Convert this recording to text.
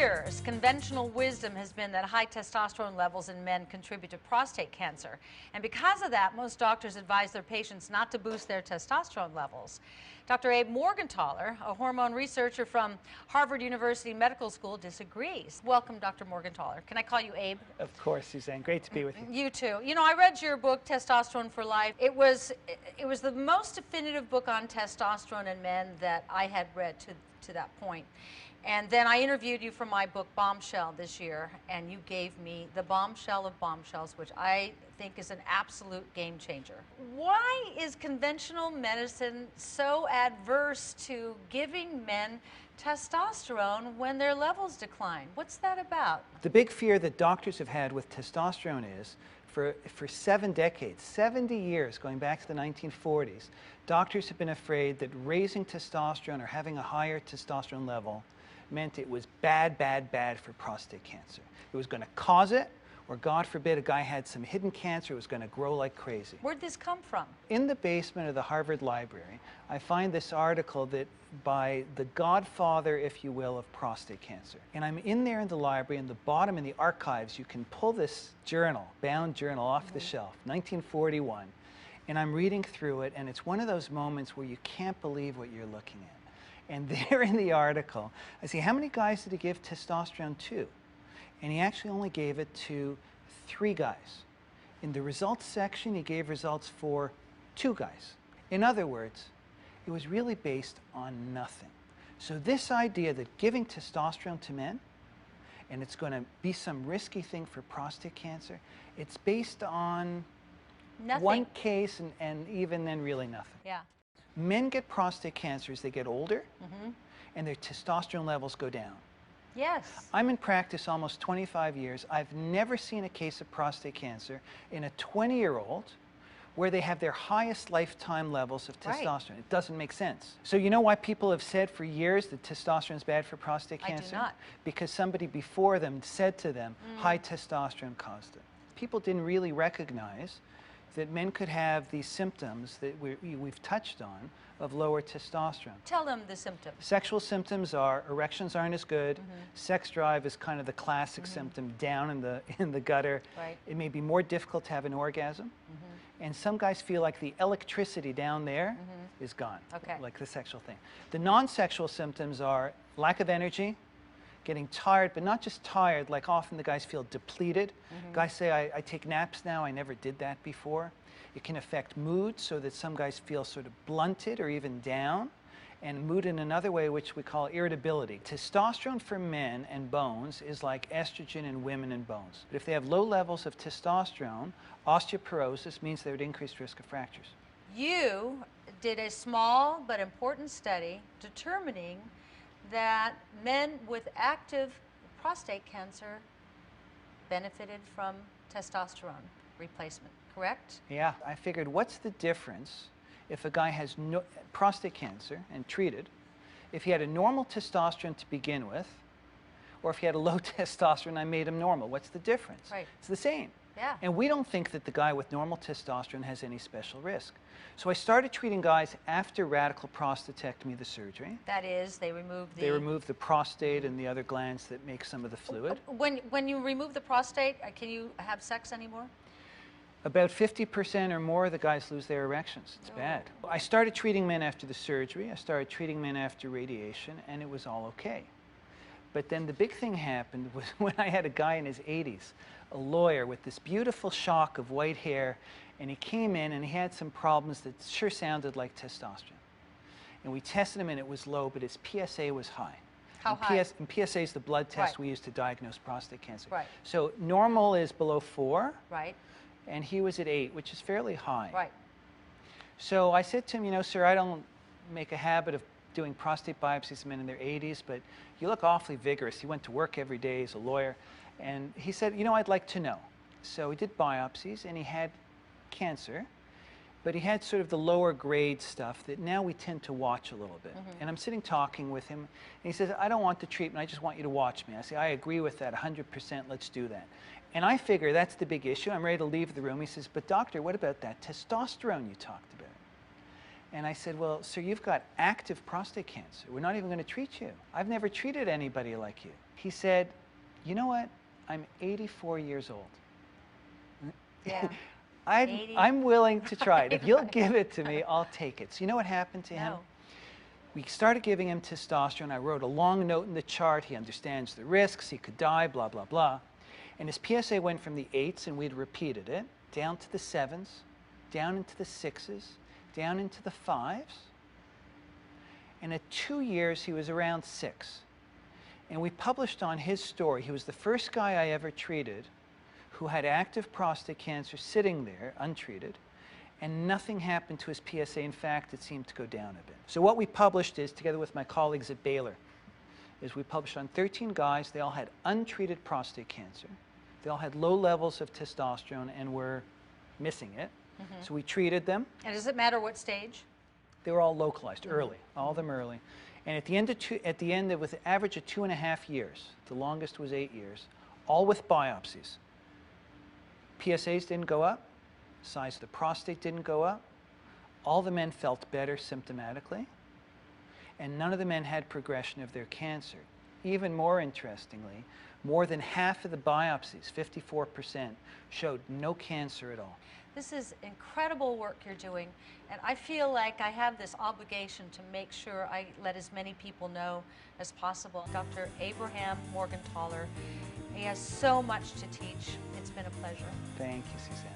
years, conventional wisdom has been that high testosterone levels in men contribute to prostate cancer. And because of that, most doctors advise their patients not to boost their testosterone levels. Dr. Abe Morgentaler, a hormone researcher from Harvard University Medical School, disagrees. Welcome, Dr. Morgentaler. Can I call you Abe? Of course, Suzanne. Great to be with you. You too. You know, I read your book, Testosterone for Life. It was the most definitive book on testosterone in men that I had read to that point. And then I interviewed you for my book, Bombshell, this year, and you gave me the bombshell of bombshells, which I think is an absolute game changer. Why is conventional medicine so adverse to giving men testosterone when their levels decline? What's that about? The big fear that doctors have had with testosterone is, for 7 decades, 70 years, going back to the 1940s, doctors have been afraid that raising testosterone or having a higher testosterone level meant it was bad, bad, bad for prostate cancer. It was going to cause it, or God forbid a guy had some hidden cancer, it was going to grow like crazy. Where'd this come from? In the basement of the Harvard Library, I find this article that by the godfather, if you will, of prostate cancer. And I'm in there in the library, in the bottom in the archives, you can pull this journal, bound journal, off the shelf, 1941. And I'm reading through it, and it's one of those moments where you can't believe what you're looking at. And there in the article, I see, how many guys did he give testosterone to? And he actually only gave it to 3 guys. In the results section, he gave results for 2 guys. In other words, it was really based on nothing. So this idea that giving testosterone to men, and it's going to be some risky thing for prostate cancer, it's based on nothing. One case and even then really nothing. Yeah. Men get prostate cancer as they get older, and their testosterone levels go down. Yes. I'm in practice almost 25 years. I've never seen a case of prostate cancer in a 20-year-old where they have their highest lifetime levels of testosterone. Right. It doesn't make sense. So you know why people have said for years that testosterone is bad for prostate cancer? I do not. Because somebody before them said to them, high testosterone caused it. People didn't really recognize that men could have these symptoms that we've touched on of lower testosterone. Tell them the symptoms. Sexual symptoms are erections aren't as good. Sex drive is kind of the classic symptom, down in the gutter. Right. It may be more difficult to have an orgasm. And some guys feel like the electricity down there is gone, like the sexual thing. The non-sexual symptoms are lack of energy, getting tired, but not just tired, like often the guys feel depleted. Guys say, I take naps now, I never did that before. It can affect mood, so that some guys feel sort of blunted or even down, and mood in another way, which we call irritability. Testosterone for men and bones is like estrogen in women and bones. But if they have low levels of testosterone, osteoporosis means they're at increased risk of fractures. You did a small but important study determining that men with active prostate cancer benefited from testosterone replacement, correct? Yeah, I figured what's the difference if a guy has prostate cancer and treated, if he had a normal testosterone to begin with, or if he had a low testosterone, I made him normal. What's the difference? Right. It's the same. Yeah. And we don't think that the guy with normal testosterone has any special risk. So I started treating guys after radical prostatectomy, the surgery. That is, they remove the prostate and the other glands that make some of the fluid. When you remove the prostate, can you have sex anymore? About 50% or more of the guys lose their erections. It's bad. I started treating men after the surgery. I started treating men after radiation, and it was all okay. But then the big thing happened was when I had a guy in his 80s, a lawyer with this beautiful shock of white hair, and he came in and he had some problems that sure sounded like testosterone. And we tested him and it was low, but his PSA was high. How high? And PSA is the blood test we use to diagnose prostate cancer. Right. So normal is below 4. Right. And he was at 8, which is fairly high. Right. So I said to him, you know, sir, I don't make a habit of doing prostate biopsies of men in their 80s, but you look awfully vigorous. He went to work every day as a lawyer. And he said, you know, I'd like to know. So we did biopsies, and he had cancer, but he had sort of the lower grade stuff that now we tend to watch a little bit. And I'm sitting talking with him, and he says, I don't want the treatment, I just want you to watch me. I say, I agree with that 100%, let's do that. And I figure that's the big issue. I'm ready to leave the room. He says, but doctor, what about that testosterone you talked about? And I said, well, sir, you've got active prostate cancer. We're not even going to treat you. I've never treated anybody like you. He said, you know what? I'm 84 years old. Yeah. I'm willing to try it. If you'll give it to me, I'll take it. So you know what happened to him? No. We started giving him testosterone. I wrote a long note in the chart. He understands the risks. He could die, blah, blah, blah. And his PSA went from the 8s, and we'd repeated it, down to the 7s, down into the 6s, down into the 5s. And at 2 years, he was around 6. And we published on his story. He was the first guy I ever treated who had active prostate cancer sitting there, untreated, and nothing happened to his PSA. In fact, it seemed to go down a bit. So what we published is, together with my colleagues at Baylor, is we published on 13 guys. They all had untreated prostate cancer. They all had low levels of testosterone and were missing it. So we treated them. And does it matter what stage? They were all localized early, all of them early. And at the end, it was an average of 2.5 years. The longest was 8 years, all with biopsies. PSAs didn't go up. Size of the prostate didn't go up. All the men felt better symptomatically. And none of the men had progression of their cancer. Even more interestingly, more than half of the biopsies, 54%, showed no cancer at all. This is incredible work you're doing, and I feel like I have this obligation to make sure I let as many people know as possible. Dr. Abraham Morgentaler, he has so much to teach. It's been a pleasure. Thank you, Suzanne.